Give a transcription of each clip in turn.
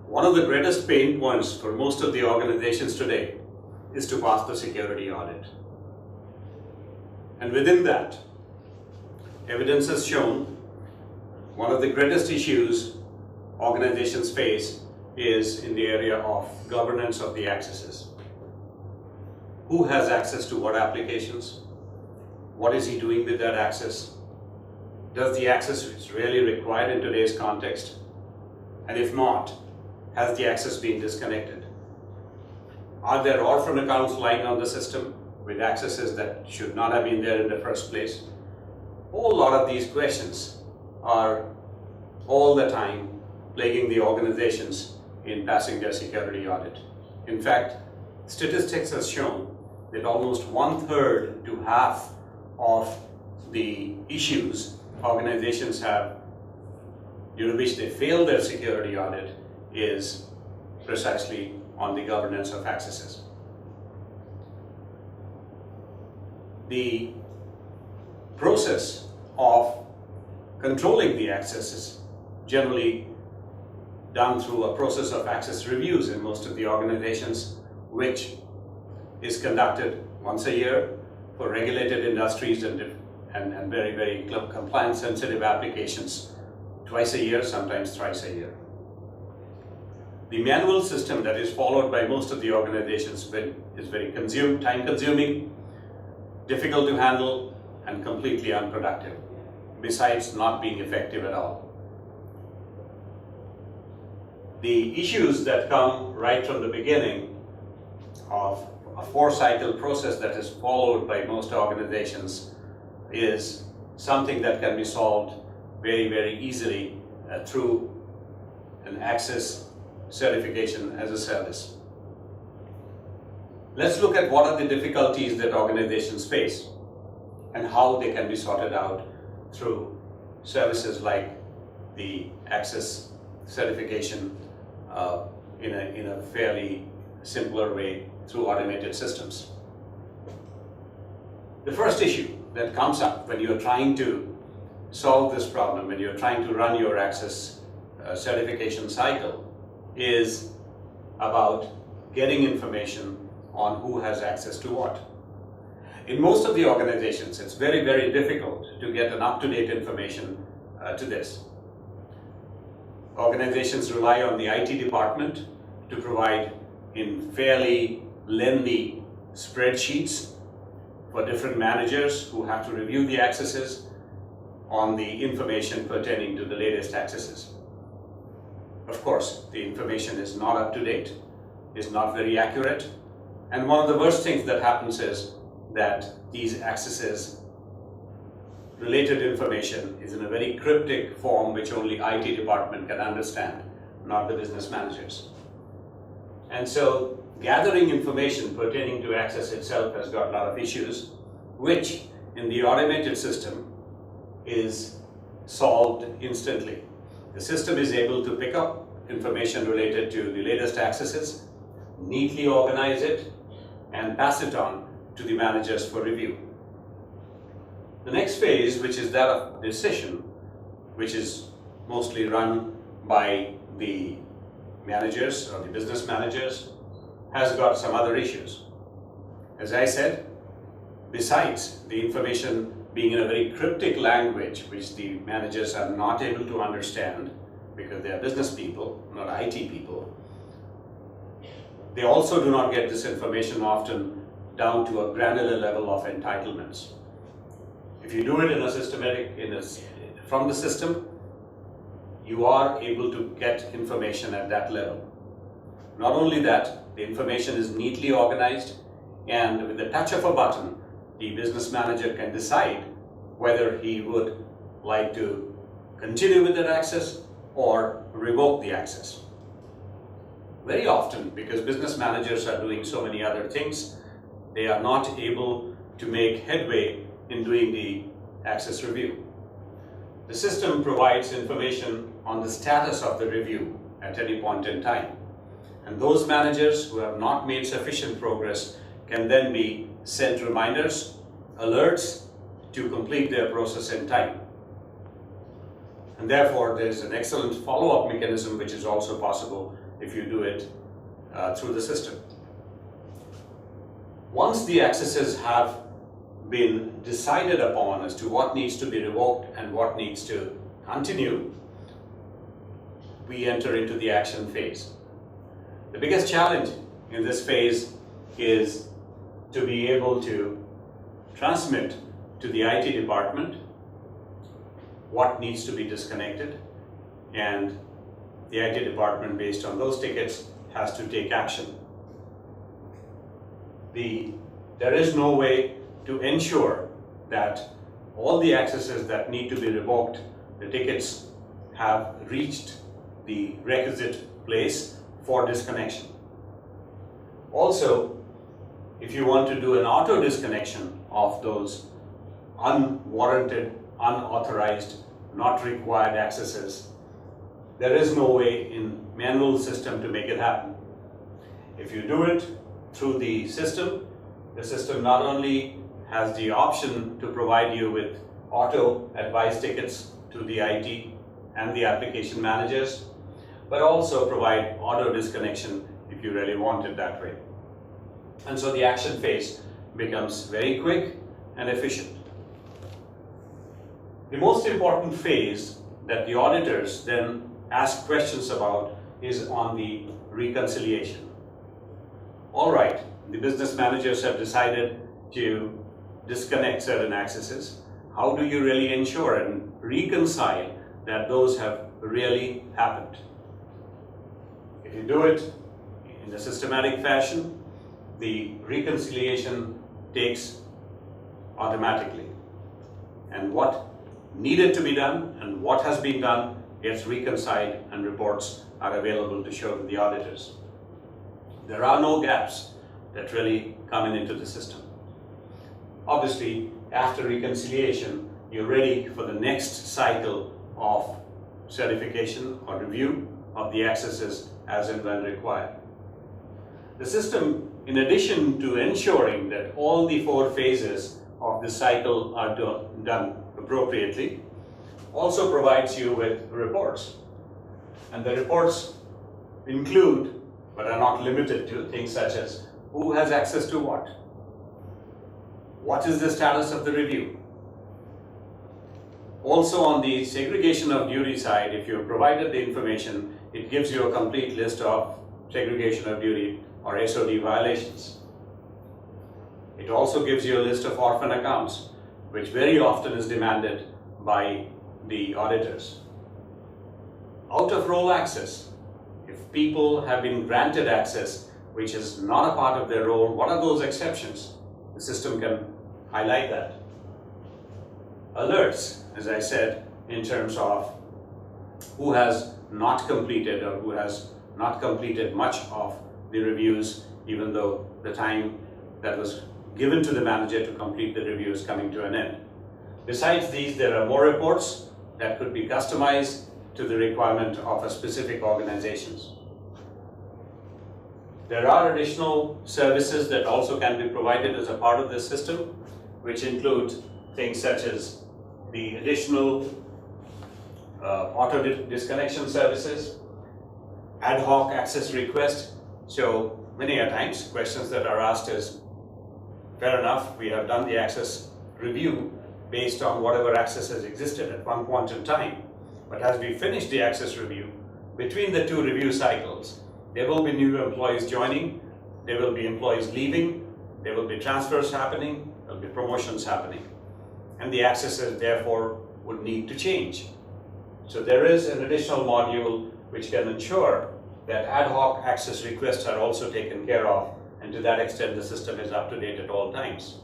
One of the greatest pain points for most of the organizations today is to pass the security audit. And within that, evidence has shown one of the greatest issues organizations face is in the area of governance of the accesses. Who has access to what applications? What is he doing with that access? Does the access is really required in today's context? And if not, has the access been disconnected? Are there orphan accounts lying on the system with accesses that should not have been there in the first place? A whole lot of these questions are all the time plaguing the organizations in passing their security audit. In fact, statistics has shown that almost 1/3 to half of the issues organizations have due to which they fail their security audit is precisely on the governance of accesses. The process of controlling the access is generally done through a process of access reviews in most of the organizations, which is conducted once a year for regulated industries and very compliance sensitive applications, twice a year, sometimes thrice a year. The manual system that is followed by most of the organizations is very time consuming, difficult to handle, and completely unproductive, besides not being effective at all. The issues that come right from the beginning of a 4-cycle process that is followed by most organizations is something that can be solved very easily through an access certification as a service. Let's look at what are the difficulties that organizations face and how they can be sorted out through services like the access certification in a fairly simpler way through automated systems. The first issue that comes up when you're trying to solve this problem, when you're trying to run your access certification cycle, is about getting information on who has access to what. In most of the organizations, it's very difficult to get an up-to-date information to this. Organizations rely on the IT department to provide in fairly lengthy spreadsheets for different managers who have to review the accesses on the information pertaining to the latest accesses. Of course, the information is not up to date, is not very accurate, and one of the worst things that happens is that these accesses related information is in a very cryptic form which only IT department can understand, not the business managers. And so gathering information pertaining to access itself has got a lot of issues, which in the automated system is solved instantly. The system is able to pick up information related to the latest accesses, neatly organize it, and pass it on to the managers for review. The next phase, which is that of decision, which is mostly run by the managers or the business managers, has got some other issues. As I said, besides the information being in a very cryptic language which the managers are not able to understand because they are business people, not IT people, they also do not get this information often down to a granular level of entitlements. If you do it in a systematic, from the system, you are able to get information at that level. Not only that, the information is neatly organized, and with the touch of a button, the business manager can decide whether he would like to continue with that access or revoke the access. Very often, because business managers are doing so many other things, they are not able to make headway in doing the access review. The system provides information on the status of the review at any point in time. And those managers who have not made sufficient progress can then be sent reminders, alerts to complete their process in time. And therefore, there's an excellent follow-up mechanism which is also possible if you do it through the system. Once the accesses have been decided upon as to what needs to be revoked and what needs to continue, we enter into the action phase. The biggest challenge in this phase is to be able to transmit to the IT department what needs to be disconnected, and the IT department, based on those tickets, has to take action. There is no way to ensure that all the accesses that need to be revoked, the tickets, have reached the requisite place for disconnection. Also, if you want to do an auto disconnection of those unwarranted, unauthorized, not required accesses, there is no way in manual system to make it happen. If you do it through the system not only has the option to provide you with auto advice tickets to the IT and the application managers, but also provide auto disconnection if you really want it that way. And so the action phase becomes very quick and efficient. The most important phase that the auditors then ask questions about is on the reconciliation. All right, the business managers have decided to disconnect certain accesses. How do you really ensure and reconcile that those have really happened? If you do it in a systematic fashion, the reconciliation takes automatically. And what needed to be done and what has been done gets reconciled, and reports are available to show to the auditors. There are no gaps that really come into the system. Obviously, after reconciliation, you're ready for the next cycle of certification or review of the accesses as and when required. The system, in addition to ensuring that all the 4 phases of the cycle are done appropriately, also provides you with reports. And the reports include, but are not limited to, things such as who has access to what is the status of the review. Also, on the segregation of duty side, if you have provided the information, it gives you a complete list of segregation of duty or SOD violations. It also gives you a list of orphan accounts, which very often is demanded by the auditors. Out of role access. If people have been granted access which is not a part of their role, what are those exceptions? The system can highlight that. Alerts, as I said, in terms of who has not completed or who has not completed much of the reviews, even though the time that was given to the manager to complete the review is coming to an end. Besides these, there are more reports that could be customized to the requirement of a specific organizations. There are additional services that also can be provided as a part of this system, which include things such as the additional auto disconnection services, ad hoc access request. So many a times questions that are asked is, fair enough, we have done the access review based on whatever accesses existed at one point in time. But as we finish the access review, between the 2 review cycles, there will be new employees joining, there will be employees leaving, there will be transfers happening, there will be promotions happening. And the accesses therefore would need to change. So there is an additional module which can ensure that ad hoc access requests are also taken care of, and to that extent the system is up to date at all times.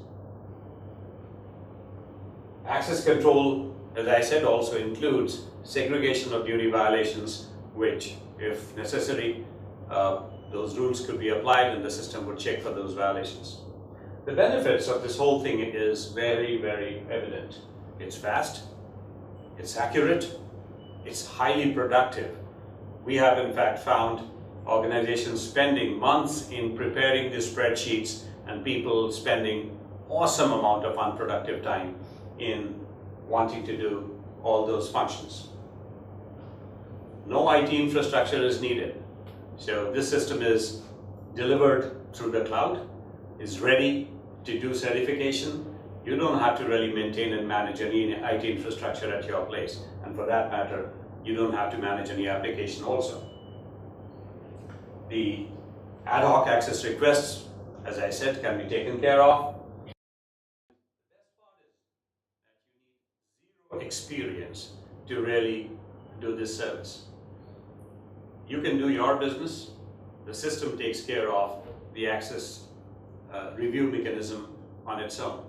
Access control, as I said, also includes segregation of duty violations, which, if necessary, those rules could be applied and the system would check for those violations. The benefits of this whole thing is very, very evident. It's fast, it's accurate, it's highly productive. We have in fact found organizations spending months in preparing the spreadsheets and people spending awesome amount of unproductive time in wanting to do all those functions. No IT infrastructure is needed. So this system is delivered through the cloud, is ready to do certification. You don't have to really maintain and manage any IT infrastructure at your place. And for that matter, you don't have to manage any application also. The ad hoc access requests, as I said, can be taken care of. The best part is that you need zero experience to really do this service. You can do your business. The system takes care of the access review mechanism on its own.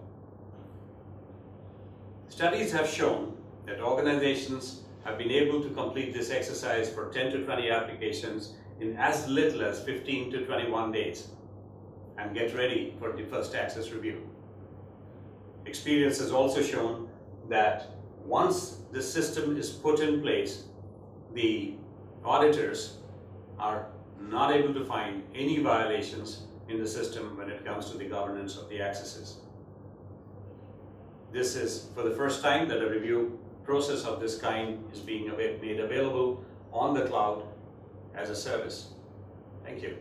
Studies have shown that organizations have been able to complete this exercise for 10 to 20 applications in as little as 15 to 21 days and get ready for the first access review. Experience has also shown that once the system is put in place, the auditors are not able to find any violations in the system when it comes to the governance of the accesses. This is for the first time that a review process of this kind is being made available on the cloud as a service. Thank you.